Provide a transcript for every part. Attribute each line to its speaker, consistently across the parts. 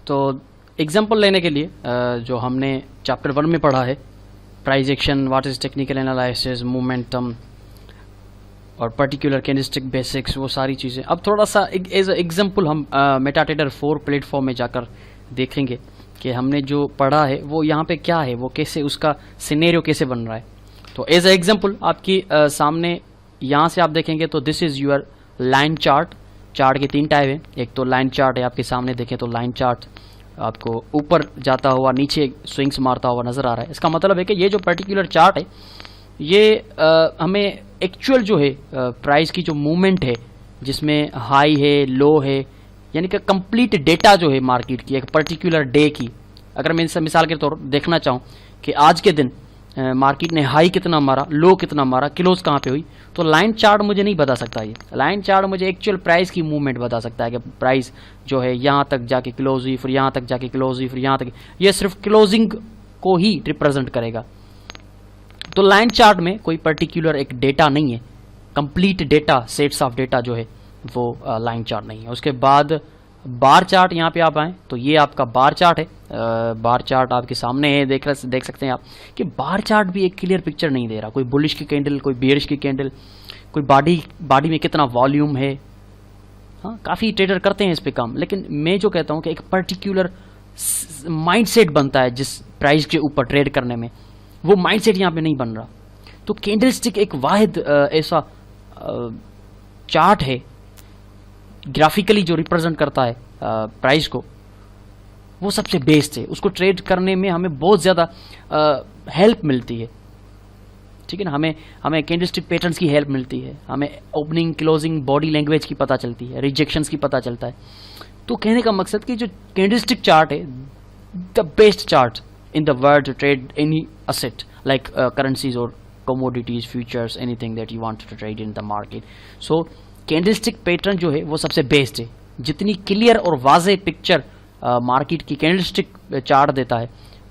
Speaker 1: तो एग्जांपल लेने के लिए जो हमने चैप्टर 1 में पढ़ा है, price action, what is technical analysis, momentum और पर्टिकुलर कैंडलस्टिक बेसिक्स, वो सारी चीज़ें अब थोड़ा सा एज एग्जांपल हम मेटाट्रेडर 4 प्लेटफॉर्म में जाकर देखेंगे कि हमने जो पढ़ा है वो यहाँ पे क्या है, वो कैसे उसका सिनेरियो कैसे बन रहा है। तो एज एग्जांपल आपकी सामने यहाँ से आप देखेंगे तो this is your line chart. Chart के 3 टाइप हैं। एक तो लाइन चार्ट है, आपके सामने देखें तो लाइन चार्ट आपको ऊपर जाता हुआ नीचे स्विंग्स मारता हुआ नज़र आ रहा है। इसका मतलब है कि ये जो पर्टिकुलर चार्ट है ये हमें एक्चुअल जो है प्राइस की जो मूवमेंट है, जिसमें हाई है, लो है, यानी कि कंप्लीट डेटा जो है मार्केट की एक पर्टिकुलर डे की, अगर मैं मिसाल के तौर देखना चाहूँ कि आज के दिन मार्केट ने हाई कितना मारा, लो कितना मारा, क्लोज कहाँ पे हुई, तो लाइन चार्ट मुझे नहीं बता सकता। ये लाइन चार्ट मुझे एक्चुअल प्राइस की मूवमेंट बता सकता है कि प्राइस जो है यहाँ तक जाके क्लोज हुई, फिर यहाँ तक जाके क्लोज हुई, फिर यहाँ तक। ये सिर्फ क्लोजिंग को ही रिप्रेजेंट करेगा। तो लाइन चार्ट में कोई पर्टिकुलर एक डेटा नहीं है, complete data, sets of data जो है वो लाइन चार्ट नहीं है। उसके बाद बार चार्ट, यहाँ पे आप आएँ तो ये आपका बार चार्ट है। बार चार्ट आपके सामने है, देख सकते हैं आप कि बार चार्ट भी एक क्लियर पिक्चर नहीं दे रहा। कोई बुलिश की कैंडल, कोई बेयरिश की कैंडल, कोई बॉडी में कितना वॉल्यूम है। हाँ, काफ़ी ट्रेडर करते हैं इस पे काम, लेकिन मैं जो कहता हूँ कि एक पर्टिकुलर माइंडसेट बनता है जिस प्राइस के ऊपर ट्रेड करने में, वो माइंडसेट यहाँ पे नहीं बन रहा। तो कैंडलस्टिक एक वाहिद ऐसा चार्ट है ग्राफिकली जो रिप्रेजेंट करता है प्राइस को, वो सबसे बेस्ट है। उसको ट्रेड करने में हमें बहुत ज़्यादा हेल्प मिलती है, ठीक है ना। हमें कैंडलस्टिक पैटर्न्स की हेल्प मिलती है, हमें ओपनिंग क्लोजिंग बॉडी लैंग्वेज की पता चलती है, रिजेक्शंस की पता चलता है। तो कहने का मकसद कि जो कैंडलस्टिक चार्ट है, the best chart in the world to trade any asset like currencies और commodities, futures, anything that you want to trade in the market. So candlestick pattern जो है वो सबसे बेस्ट है। जितनी क्लियर और वाज़े पिक्चर मार्केट की कैंडलस्टिक चार्ट देता है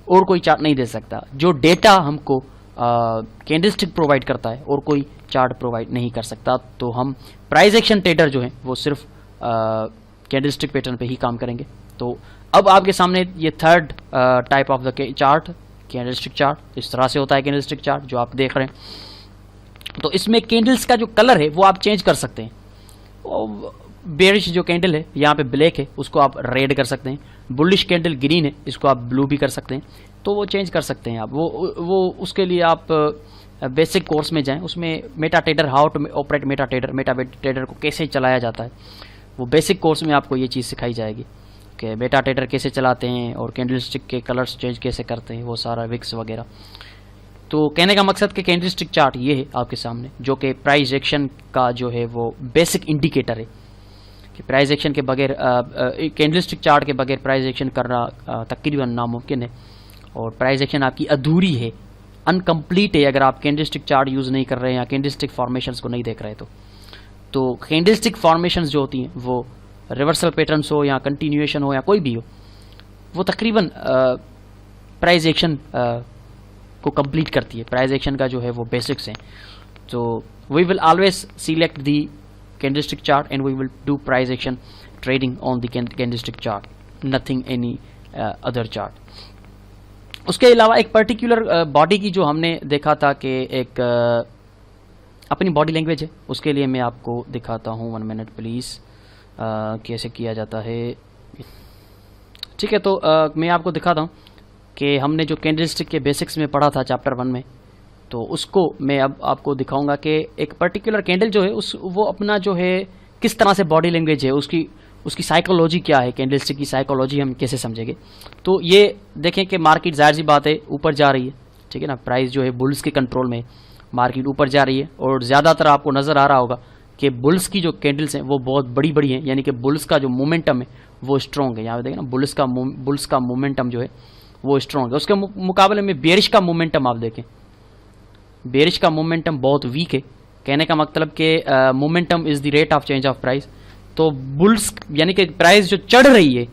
Speaker 1: और कोई चार्ट नहीं दे सकता। जो डेटा हमको कैंडलस्टिक प्रोवाइड करता है और कोई चार्ट प्रोवाइड नहीं कर सकता। तो हम प्राइस एक्शन ट्रेडर जो है वो सिर्फ कैंडलस्टिक पैटर्न पे ही काम करेंगे। तो अब आपके सामने ये third type of the chart, candlestick chart. इस तरह से होता है कैंडलस्टिक चार्ट जो आप देख रहे हैं। तो इसमें कैंडल्स का जो कलर है वो आप चेंज कर सकते हैं। बेरिश जो कैंडल है यहाँ पे ब्लैक है, उसको आप रेड कर सकते हैं। बुलिश कैंडल ग्रीन है, इसको आप ब्लू भी कर सकते हैं। तो वो चेंज कर सकते हैं आप। वो उसके लिए आप बेसिक कोर्स में जाएं, उसमें MetaTrader, how to operate MetaTrader को कैसे चलाया जाता है, वो बेसिक कोर्स में आपको ये चीज़ सिखाई जाएगी कि मेटाट्रेडर कैसे चलाते हैं और कैंडलस्टिक के कलर्स चेंज कैसे करते हैं, वो सारा विक्स वगैरह। तो कहने का मकसद कि कैंडलस्टिक चार्ट ये है आपके सामने, जो कि प्राइस एक्शन का जो है वो बेसिक इंडिकेटर है कि प्राइस एक्शन के बगैर, कैंडलस्टिक चार्ट के बगैर प्राइस एक्शन करना तकरीबन नामुमकिन है। और प्राइस एक्शन आपकी अधूरी है, अनकम्प्लीट है, अगर आप कैंडलस्टिक चार्ट यूज़ नहीं कर रहे हैं या कैंडलस्टिक फॉर्मेशंस को नहीं देख रहे तो कैंडलस्टिक फॉर्मेशंस जो होती हैं वो रिवर्सल पैटर्न्स हो या कंटिन्यूएशन हो या कोई भी हो, वो तकरीबन प्राइस एक्शन को कंप्लीट करती है। प्राइस एक्शन का जो है वो बेसिक्स हैं। तो we will always select the candlestick chart and we will do price action trading on the candlestick chart, nothing any other chart. उसके अलावा एक पर्टिकुलर बॉडी की जो हमने देखा था कि एक अपनी बॉडी लैंग्वेज है, उसके लिए मैं आपको दिखाता हूँ। 1 मिनट प्लीज़। कैसे किया जाता है, ठीक है। तो मैं आपको दिखाता हूँ कि हमने जो कैंडलस्टिक के बेसिक्स में पढ़ा था चैप्टर 1 में, तो उसको मैं अब आपको दिखाऊंगा कि एक पर्टिकुलर कैंडल जो है वो अपना जो है किस तरह से बॉडी लैंग्वेज है, उसकी साइकोलॉजी क्या है, कैंडलस्टिक की साइकोलॉजी हम कैसे समझेंगे। तो ये देखें कि मार्केट जाहिर सी बात है ऊपर जा रही है, ठीक है ना। प्राइस जो है बुल्स के कंट्रोल में, मार्केट ऊपर जा रही है और ज़्यादातर आपको नज़र आ रहा होगा कि बुल्स की जो कैंडल्स हैं वो बहुत बड़ी बड़ी हैं, यानी कि बुल्स का जो मोमेंटम है वो स्ट्रॉन्ग है। यहाँ पे देखें ना, बुल्स का मोमेंटम जो है वो स्ट्रॉन्ग है। उसके मुकाबले में बेरिश का मोमेंटम आप देखें, बेरिश का मोमेंटम बहुत वीक है। कहने का मतलब कि momentum is the rate of change of price. तो बुल्स यानी कि प्राइस जो चढ़ रही है,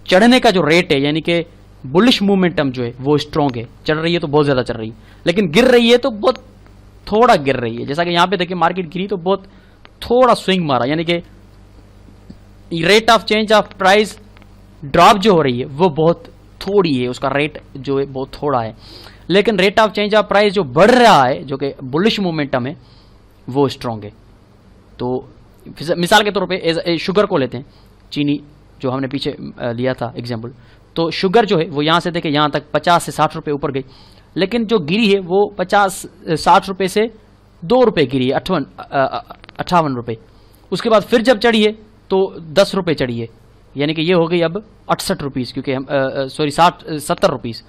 Speaker 1: चढ़ने का जो रेट है, यानी कि बुलिश मोमेंटम जो है वो स्ट्रॉन्ग है। चढ़ रही है तो बहुत ज़्यादा चढ़ रही है, लेकिन गिर रही है तो बहुत थोड़ा गिर रही है। जैसा कि यहाँ पे देखिए मार्केट गिरी तो बहुत थोड़ा स्विंग मारा, यानी कि rate of change of price drop जो हो रही है वो बहुत थोड़ी है, उसका रेट जो है बहुत थोड़ा है, लेकिन rate of change of price जो बढ़ रहा है जो कि बुलिश मोमेंटम है वो स्ट्रॉन्ग है। तो मिसाल के तौर पे शुगर को लेते हैं, चीनी जो हमने पीछे लिया था एग्जाम्पल, तो शुगर जो है वो यहाँ से देखें यहाँ तक 50 से 60 रुपये ऊपर गई, लेकिन जो गिरी है वो 50-60 रुपये से 2 रुपये गिरी है, 58 रुपये। उसके बाद फिर जब चढ़ी है तो 10 रुपये चढ़ी है, यानी कि ये हो गई अब 68 रुपीज़, क्योंकि हम 70 रुपीज़।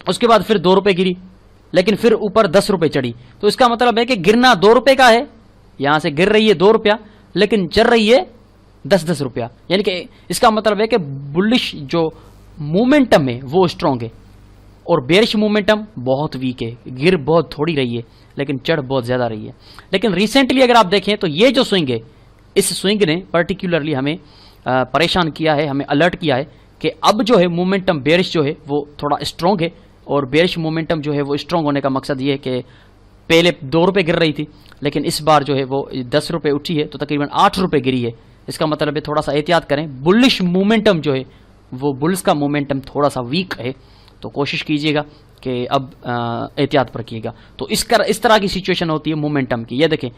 Speaker 1: उसके बाद फिर 2 रुपये गिरी, लेकिन फिर ऊपर 10 रुपये चढ़ी। तो इसका मतलब है कि गिरना 2 रुपये का है, यहाँ से गिर रही है 2 रुपया, लेकिन चढ़ रही है 10-10 रुपया, यानी कि इसका मतलब है कि बुलिश जो मोमेंटम है वो स्ट्रॉन्ग है और बेरिश मोमेंटम बहुत वीक है, गिर बहुत थोड़ी रही है लेकिन चढ़ बहुत ज़्यादा रही है। लेकिन रिसेंटली अगर आप देखें तो ये जो स्विंग है, इस स्विंग ने पर्टिकुलरली हमें परेशान किया है, हमें अलर्ट किया है कि अब जो है मोमेंटम बेरिश जो है वो थोड़ा स्ट्रॉन्ग है। और बेरिश मोमेंटम जो है वो स्ट्रॉन्ग होने का मकसद ये है कि पहले 2 रुपये गिर रही थी, लेकिन इस बार जो है वो 10 रुपये उठी है, तो तकरीबन 8 रुपये गिरी है। इसका मतलब है थोड़ा सा एहतियात करें, बुलिश मोमेंटम जो है वो बुल्स का मोमेंटम थोड़ा सा वीक है, तो कोशिश कीजिएगा कि अब एहतियात रखिएगा। तो इस तरह की सिचुएशन होती है मोमेंटम की। ये देखें,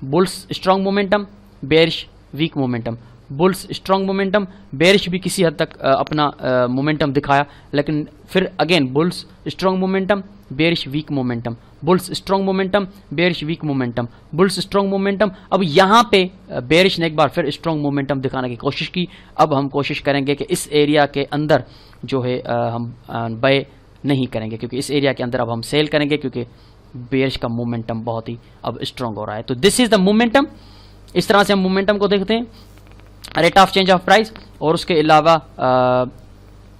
Speaker 1: bulls strong momentum, bearish weak momentum, bulls strong momentum, bearish भी किसी हद तक अपना मोमेंटम दिखाया, लेकिन फिर again bulls strong momentum, bearish weak momentum, bulls strong momentum, bearish weak momentum, bulls strong momentum. अब यहाँ पे बेरिश ने एक बार फिर स्ट्रॉन्ग मोमेंटम दिखाने की कोशिश की। अब हम कोशिश करेंगे कि इस एरिया के अंदर जो है हम बाय नहीं करेंगे, क्योंकि इस एरिया के अंदर अब हम सेल करेंगे, क्योंकि बेरिश का मोमेंटम बहुत ही अब स्ट्रॉन्ग हो रहा है। तो दिस इज द मोमेंटम। इस तरह से हम मोमेंटम को देखते हैं, rate of change of price, और उसके अलावा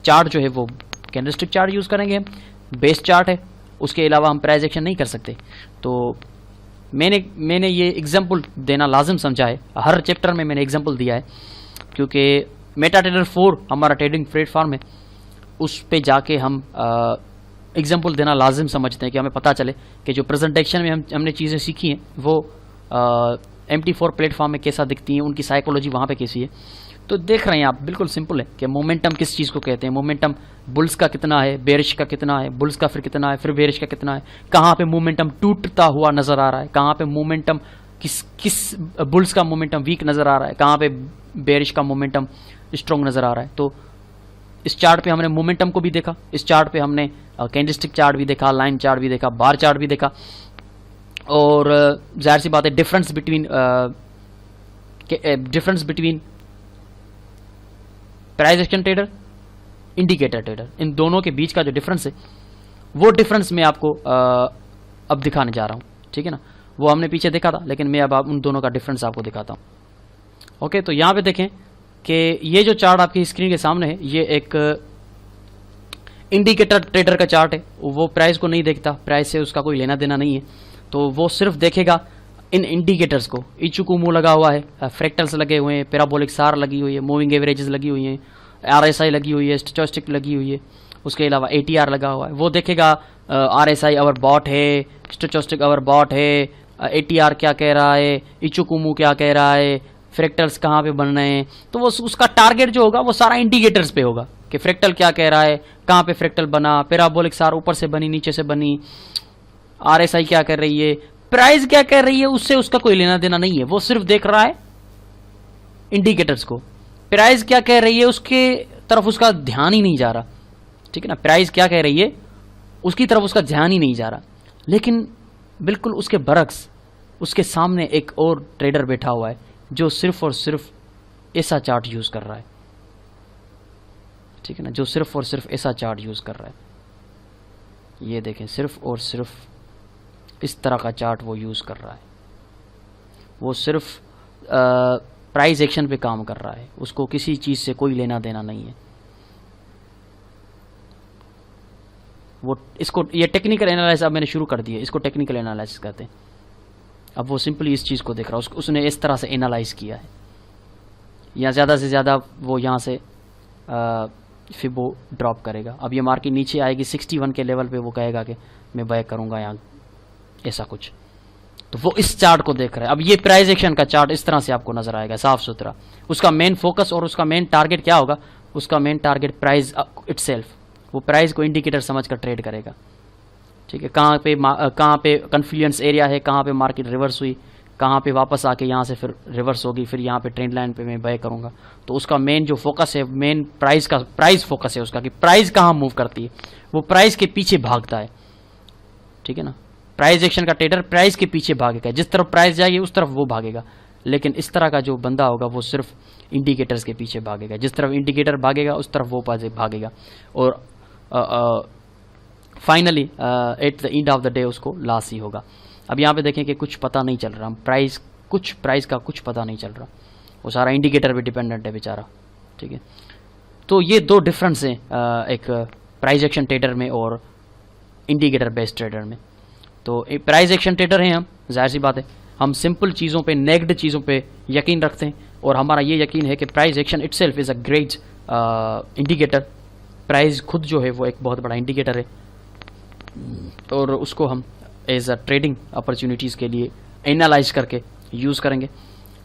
Speaker 1: चार्ट जो है वो कैंडलस्टिक चार्ट यूज़ करेंगे, बेस चार्ट है, उसके अलावा हम प्राइस एक्शन नहीं कर सकते। तो मैंने ये एग्जांपल देना लाजिम समझा है, हर चैप्टर में मैंने एग्जांपल दिया है, क्योंकि मेटाट्रेडर 4 हमारा ट्रेडिंग प्लेटफॉर्म है, उस पे जाके हम एग्जांपल देना लाजिम समझते हैं कि हमें पता चले कि जो प्रेजेंटेशन में हमने चीज़ें सीखी हैं वो MT4 प्लेटफॉर्म में कैसा दिखती हैं, उनकी साइकोलॉजी वहाँ पे कैसी है। तो देख रहे हैं आप, बिल्कुल सिंपल है कि मोमेंटम किस चीज़ को कहते हैं, मोमेंटम बुल्स का कितना है, बेरिश का कितना है, बुल्स का फिर कितना है, फिर बेरिश का कितना है, कहाँ पे मोमेंटम टूटता हुआ नज़र आ रहा है, कहाँ पे मोमेंटम किस बुल्स का मोमेंटम वीक नज़र आ रहा है, कहाँ पे बेरिश का मोमेंटम स्ट्रॉन्ग नज़र आ रहा है। तो इस चार्ट पे हमने मोमेंटम को भी देखा, इस चार्ट पे हमने कैंडलस्टिक चार्ट भी देखा, लाइन चार्ट भी देखा, बार चार्ट भी देखा, और जाहिर सी बात है difference between price action trader, indicator trader, इन दोनों के बीच का जो डिफरेंस है वो डिफरेंस मैं आपको अब दिखाने जा रहा हूँ, ठीक है ना। वो हमने पीछे देखा था, लेकिन मैं अब उन दोनों का डिफरेंस आपको दिखाता हूँ। ओके, तो यहाँ पे देखें कि ये जो चार्ट आपकी स्क्रीन के सामने है, ये एक इंडिकेटर ट्रेडर का चार्ट है। वो प्राइस को नहीं देखता, प्राइस से उसका कोई लेना देना नहीं है, तो वो सिर्फ देखेगा इन इंडिकेटर्स को। इचुकुमो लगा हुआ है, फ्रैक्टल्स लगे हुए हैं, पैराबोलिक सार लगी हुई है, मूविंग एवरेजेस लगी हुई हैं, RSI लगी हुई है, स्टोचस्टिक लगी हुई है, उसके अलावा ATR लगा हुआ है। वो देखेगा RSI अवर बॉट है, स्टोचस्टिक अवर बॉट है, ATR क्या कह रहा है, इचुकुमो क्या कह रहा है, फ्रैक्टल्स कहाँ पे बन रहे हैं। तो वो उसका टारगेट जो होगा वो सारा इंडिकेटर्स पे होगा कि फ्रैक्टल क्या कह रहा है, कहाँ पे फ्रैक्टल बना, पैराबोलिक सार ऊपर से बनी नीचे से बनी, RSI क्या कर रही है, प्राइस क्या कर रही है, उससे उसका कोई लेना देना नहीं है। वो सिर्फ देख रहा है इंडिकेटर्स को, प्राइस क्या कह रही है उसके तरफ उसका ध्यान ही नहीं जा रहा, ठीक है ना। प्राइस क्या कह रही है उसकी तरफ उसका ध्यान ही नहीं जा रहा, लेकिन बिल्कुल उसके बरक्स उसके सामने एक और ट्रेडर बैठा हुआ है जो सिर्फ और सिर्फ ऐसा चार्ट यूज कर रहा है, ठीक है ना, जो सिर्फ और सिर्फ ऐसा चार्ट यूज कर रहा है। ये देखें, सिर्फ और सिर्फ इस तरह का चार्ट वो यूज कर रहा है। वो सिर्फ प्राइस एक्शन पे काम कर रहा है, उसको किसी चीज से कोई लेना देना नहीं है। वो इसको ये टेक्निकल एनालिसिस अब मैंने शुरू कर दिया, इसको टेक्निकल एनालिसिस कहते हैं। अब वो सिंपली इस चीज को देख रहा है, उसने इस तरह से एनालाइज किया है, या ज्यादा से ज्यादा वो यहाँ से फिबो ड्रॉप करेगा। अब ये मार्केट नीचे आएगी 61 के लेवल पे, वो कहेगा कि मैं बाय करूंगा यहाँ, ऐसा कुछ। तो वो इस चार्ट को देख रहा है। अब ये प्राइस एक्शन का चार्ट इस तरह से आपको नजर आएगा साफ सुथरा। उसका मेन फोकस और उसका मेन टारगेट क्या होगा, उसका मेन टारगेट प्राइस इटसेल्फ, वो प्राइस को इंडिकेटर समझकर ट्रेड करेगा। ठीक है, कहाँ पे कन्फ्लुएंस एरिया है, कहाँ पे मार्केट रिवर्स हुई, कहाँ पे वापस आके यहाँ से फिर रिवर्स होगी, फिर यहाँ पे ट्रेंड लाइन पे मैं बाय करूँगा। तो उसका मेन जो फोकस है, मेन प्राइस फोकस है उसका, कि प्राइस कहाँ मूव करती है, वो प्राइस के पीछे भागता है। ठीक है ना, प्राइस एक्शन का ट्रेडर प्राइस के पीछे भागेगा, जिस तरफ प्राइस जाएगी उस तरफ वो भागेगा। लेकिन इस तरह का जो बंदा होगा वो सिर्फ इंडिकेटर्स के पीछे भागेगा, जिस तरफ इंडिकेटर भागेगा उस तरफ वो भागेगा, और finally at the end of the day उसको लॉस ही होगा। अब यहाँ पे देखें कि कुछ पता नहीं चल रहा, प्राइस का कुछ पता नहीं चल रहा, वो सारा इंडिकेटर पे डिपेंडेंट है बेचारा। ठीक है, तो ये दो डिफरेंस हैं एक प्राइस एक्शन ट्रेडर में और इंडिकेटर बेस्ड ट्रेडर में। तो प्राइस एक्शन ट्रेडर हैं हम, जाहिर सी बात है हम सिंपल चीज़ों पे, नेग्ड चीज़ों पे यकीन रखते हैं, और हमारा ये यकीन है कि price action itself is a great indicator. Price खुद जो है वो एक बहुत बड़ा इंडिकेटर है, और उसको हम एज अ ट्रेडिंग अपॉर्चुनिटीज़ के लिए एनालाइज करके यूज़ करेंगे।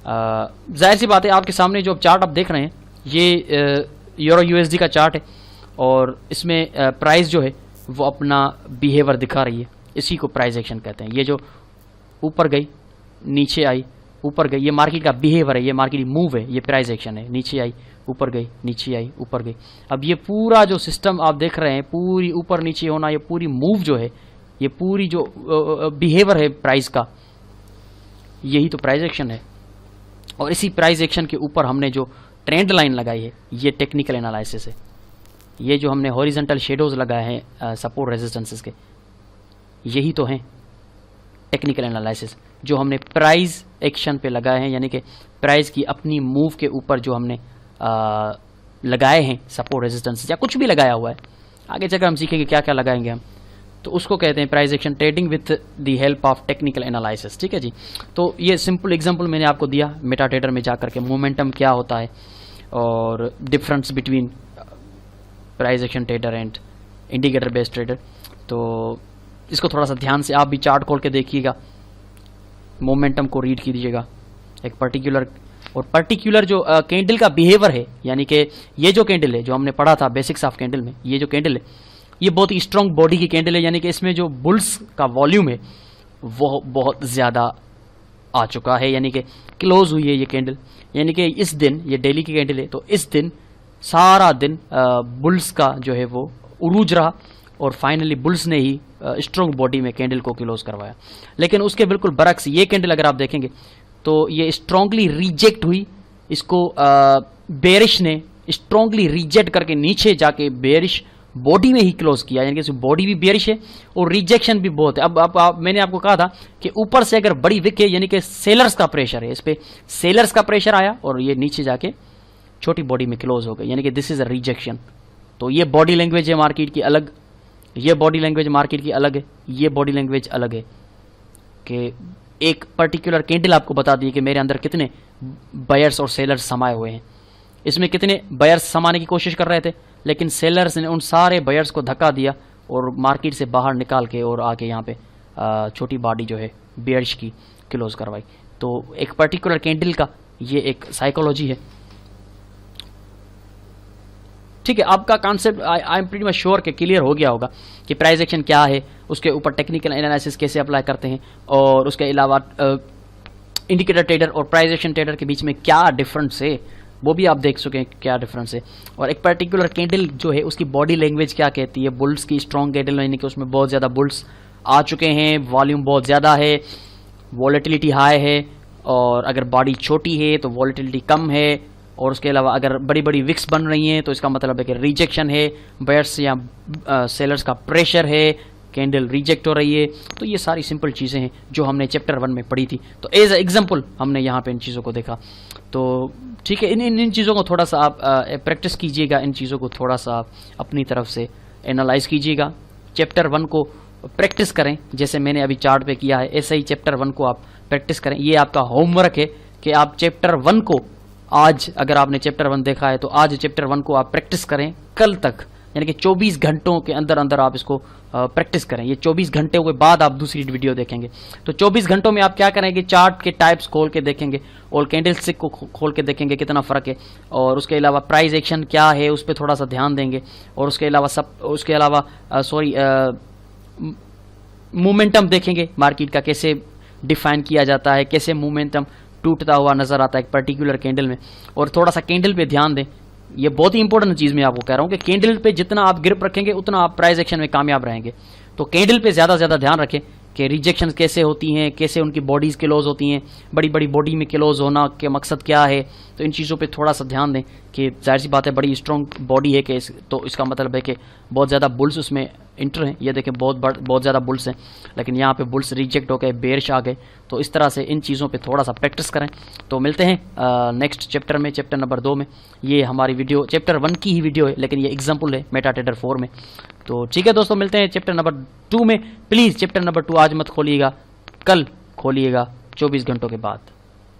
Speaker 1: जाहिर सी बात है आपके सामने जो चार्ट आप देख रहे हैं ये यूरो यूएसडी का चार्ट है, और इसमें प्राइस जो है वो अपना बिहेवियर दिखा रही है, इसी को प्राइस एक्शन कहते हैं। ये जो ऊपर गई नीचे आई, ऊपर गई, ये मार्केट का बिहेवियर है, ये मार्केट मूव है, ये प्राइस एक्शन है। नीचे आई ऊपर गई, नीचे आई ऊपर गई। अब ये पूरा जो सिस्टम आप देख रहे हैं, पूरी ऊपर नीचे होना, ये पूरी मूव जो है, ये पूरी जो बिहेवियर है प्राइस का, यही तो प्राइस एक्शन है। और इसी प्राइस एक्शन के ऊपर हमने जो ट्रेंड लाइन लगाई है, ये टेक्निकल एनालिसिस है। ये जो हमने हॉरिजॉन्टल शेडोज लगाए हैं सपोर्ट रेजिस्टेंसेस के, यही तो हैं टेक्निकल एनालिसिस जो हमने प्राइस एक्शन पे लगाए हैं, यानी कि प्राइस की अपनी मूव के ऊपर जो हमने लगाए हैं सपोर्ट रेजिस्टेंस या कुछ भी लगाया हुआ है। आगे चलकर हम सीखेंगे क्या क्या लगाएंगे हम, तो उसको कहते हैं price action trading with the help of technical analysis. ठीक है जी, तो ये सिंपल एग्जांपल मैंने आपको दिया मेटा ट्रेडर में जाकर के मोमेंटम क्या होता है और difference between price action trader and indicator based trader. तो इसको थोड़ा सा ध्यान से आप भी चार्ट खोल के देखिएगा, मोमेंटम को रीड कीजिएगा, एक पर्टिकुलर जो कैंडल का बिहेवियर है, यानी कि ये जो कैंडल है जो हमने पढ़ा था बेसिक्स ऑफ कैंडल में, ये जो कैंडल है ये बहुत ही स्ट्रॉन्ग बॉडी की कैंडल है, यानी कि इसमें जो बुल्स का वॉल्यूम है वो बहुत ज़्यादा आ चुका है, यानी कि क्लोज हुई है ये कैंडल। यानी कि इस दिन, ये डेली की कैंडल है, तो इस दिन सारा दिन बुल्स का जो है वो उरूज रहा, और फाइनली बुल्स ने ही स्ट्रॉन्ग बॉडी में कैंडल को क्लोज करवाया। लेकिन उसके बिल्कुल बरक्स ये कैंडल अगर आप देखेंगे तो ये स्ट्रांगली रिजेक्ट हुई, इसको बेरिश ने स्ट्रांगली रिजेक्ट करके नीचे जाके बेरिश बॉडी में ही क्लोज किया, यानी कि बॉडी भी बेरिश है और रिजेक्शन भी बहुत है। अब मैंने आपको कहा था कि ऊपर से अगर बड़ी विक है, यानी कि सेलर्स का प्रेशर है, इस पर सेलर्स का प्रेशर आया और ये नीचे जाके छोटी बॉडी में क्लोज हो गई, यानी कि दिस इज अ रिजेक्शन। तो ये बॉडी लैंग्वेज है मार्केट की अलग, ये बॉडी लैंग्वेज मार्केट की अलग है, ये बॉडी लैंग्वेज अलग है। कि एक पर्टिकुलर कैंडल आपको बता दी कि मेरे अंदर कितने बायर्स और सेलर्स समाये हुए हैं, इसमें कितने बायर्स समाने की कोशिश कर रहे थे, लेकिन सेलर्स ने उन सारे बायर्स को धक्का दिया और मार्केट से बाहर निकाल के और आके यहाँ पे छोटी बॉडी जो है बेयर्स की क्लोज करवाई। तो एक पर्टिकुलर कैंडल का ये एक साइकोलॉजी है। ठीक है, आपका concept I am pretty much sure कि क्लियर हो गया होगा कि प्राइस एक्शन क्या है, उसके ऊपर टेक्निकल एनालिसिस कैसे अप्लाई करते हैं, और उसके अलावा इंडिकेटर ट्रेडर और प्राइस एक्शन ट्रेडर के बीच में क्या डिफरेंस है वो भी आप देख सकें क्या डिफरेंस है। और एक पर्टिकुलर कैंडल जो है उसकी बॉडी लैंग्वेज क्या कहती है, बुल्स की स्ट्रॉन्ग कैंडल यानी कि उसमें बहुत ज़्यादा बुल्स आ चुके हैं, वॉल्यूम बहुत ज़्यादा है, वॉलेटिलिटी हाई है, और अगर बॉडी छोटी है तो वॉलेटिलिटी कम है, और उसके अलावा अगर बड़ी बड़ी विक्स बन रही हैं तो इसका मतलब है कि रिजेक्शन है, बायर्स या सेलर्स का प्रेशर है, कैंडल रिजेक्ट हो रही है। तो ये सारी सिंपल चीज़ें हैं जो हमने चैप्टर 1 में पढ़ी थी, तो एज एग्जांपल हमने यहाँ पे इन चीज़ों को देखा। तो ठीक है, इन चीज़ों को थोड़ा सा आप प्रैक्टिस कीजिएगा, इन चीज़ों को थोड़ा सा अपनी तरफ से एनालाइज कीजिएगा। चैप्टर 1 को प्रैक्टिस करें, जैसे मैंने अभी चार्ट पे किया है ऐसे ही चैप्टर 1 को आप प्रैक्टिस करें। ये आपका होमवर्क है कि आप चैप्टर 1 को आज, अगर आपने चैप्टर 1 देखा है तो आज चैप्टर 1 को आप प्रैक्टिस करें, कल तक यानी कि 24 घंटों के अंदर अंदर आप इसको प्रैक्टिस करें। ये 24 घंटे के बाद आप दूसरी वीडियो देखेंगे। तो 24 घंटों में आप क्या करेंगे, चार्ट के टाइप्स खोल के देखेंगे और कैंडल स्टिक को खोल के देखेंगे कितना फ़र्क है, और उसके अलावा प्राइस एक्शन क्या है उस पर थोड़ा सा ध्यान देंगे, और उसके अलावा मोमेंटम देखेंगे मार्केट का कैसे डिफाइन किया जाता है, कैसे मोमेंटम टूटता हुआ नजर आता है एक पर्टिकुलर कैंडल में, और थोड़ा सा कैंडल पे ध्यान दें। ये बहुत ही इंपॉर्टेंट चीज़ मैं आपको कह रहा हूँ कि कैंडल पे जितना आप ग्रिप रखेंगे उतना आप प्राइस एक्शन में कामयाब रहेंगे। तो कैंडल पे ज़्यादा ध्यान रखें कि रिजेक्शन कैसे होती हैं, कैसे उनकी बॉडीज़ क्लोज होती हैं, बड़ी बड़ी बॉडी में क्लोज होना के मकसद क्या है। तो इन चीज़ों पे थोड़ा सा ध्यान दें कि जाहिर सी बात है बड़ी स्ट्रॉन्ग बॉडी है कि तो इसका मतलब है कि बहुत ज़्यादा बुल्स उसमें इंटर हैं। ये देखें बहुत ज़्यादा बुल्स हैं, लेकिन यहाँ पे बुल्स रिजेक्ट हो गए, बेयरिश आ गए। तो इस तरह से इन चीज़ों पे थोड़ा सा प्रैक्टिस करें। तो मिलते हैं नेक्स्ट चैप्टर में, चैप्टर नंबर 2 में। ये हमारी वीडियो चैप्टर 1 की ही वीडियो है, लेकिन ये एग्जाम्पल है मेटाट्रेडर 4 में। तो ठीक है दोस्तों, मिलते हैं चैप्टर नंबर 2 में। प्लीज़ चैप्टर नंबर 2 आज मत खोलिएगा, कल खोलिएगा 24 घंटों के बाद।